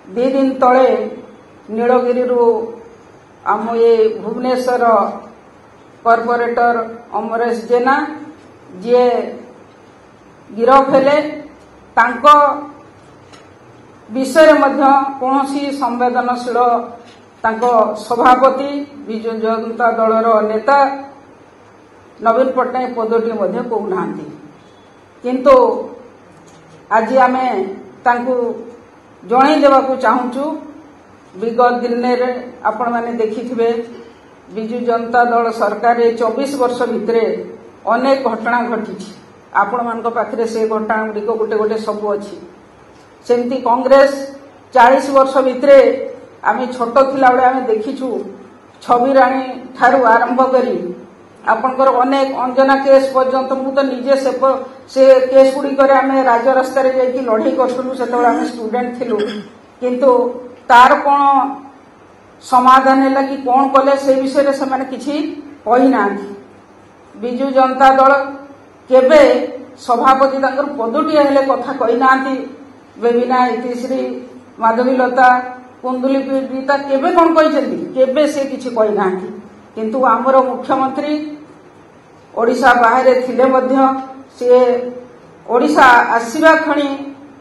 2 दिन तले नीलगिरी आम ये भुवनेश्वर कॉर्पोरेटर अमरेश जेना जी गिरफ हेले तांको विषय मध्य कौनसी संवेदनशील तांको सभापति विजु जनता दलर नेता नवीन पट्टनायक पदटी मध्य कहूना किंतु आज आमे तांको जणाई देवाकू चाहूचु। विगत दिन में आपण माने देखिथिबे विजु जनता दल सरकार 24 वर्ष भितरे अनेक घटना घटी आपण मानक पाखरे से घटना गुड़िक गोटे गोटे सब अच्छी सेमती कांग्रेस 40 वर्ष भितरे आम छोट थिला बेले आम देखिछु छवि राणी ठारू आरंभ करी आपणकर अनेक अंजना केस पर्यंत मु तो निजे से केस गुड़िक आम राजरास्त लड़े करूँ से आम स्टूडेंट थिलु किंतु तार कौन समाधान है कि कौन कले से विषय से माने किछि कही ना। विजु जनता दल केबे सभापति तांकर पदटी हेले कथा कही ना। बेबिना इतिश्री माधवीलता कुंदुली पीड़िता केबे कौन कही केबे से किछि कही ना किंतु आमर मुख्यमंत्री ओडिशा बाहर थिले मध्य से ओडिशा आसीबा खणी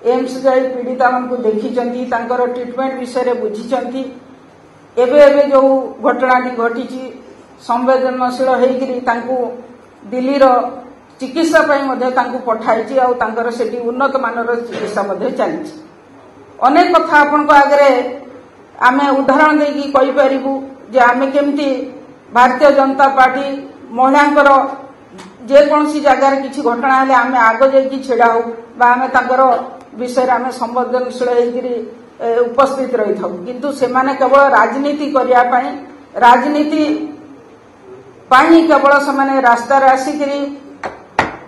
एम्स जाई पीड़िता मान को देखी ट्रीटमेंट विषय बुझी एबे एबे जो घटना घटी संवेदनशील होकरी दिल्ली चिकित्सा पठाई आउर से उन्नत मानर चिकित्सा चली अनेक कथा आपण आगे आम उदाहरण देकी कहीपरू जे आम केमती भारतीय जनता पार्टी महिलांकर जेकोसी जगार किसी घटना हेले आम आग जाकि छेड़ा हो आम तांकर विषय आम संवेदनशील होकरी उपस्थित रही था किंतु से माने केवल राजनीति करने राजनीति केवल से माने रास्तार आसिकी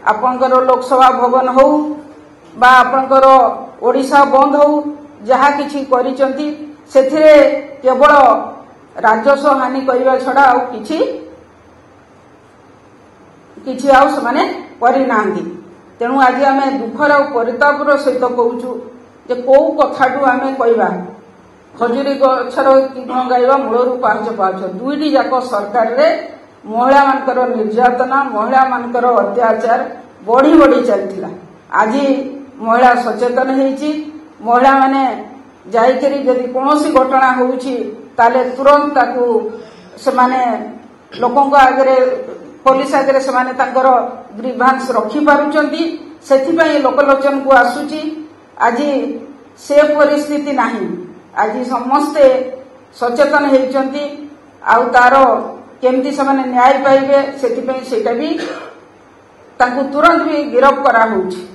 आपणकर लोकसभा भवन हो बा आपणकर ओडिशा बंद हो जहा किछि करिसंती सेथिरे केवल राजस्व हानि करने छड़ा आउ किछि आउ से माने करि नांदी। तेणु आज आम दुखर और परितापर सहित कहूँ जे कौ कथाटू आम कहवा खजुरी गछर गाइबा मूलरू पांच पांच दुईटी जाक सरकार रे महिला मानकर निर्यातना महिला मानकर अत्याचार बढ़ी बढ़ी चलता। आज महिला सचेतन होती महिला माने जाइकरी जदि कौनसी घटना होउछि ताले तुरंत ताकू से माने लोकों आगे पुलिस आगे से माने तांकर ग्रीभांस रखी पारुचंती सेथिपई लोकलोचन को आसुची। आज से परिस्थिति नहीं आज समस्ते सचेतन होती आउ तार केमती से न्याय पाइबे सेटा भी तुरंत भी गिरफ करा होउछि।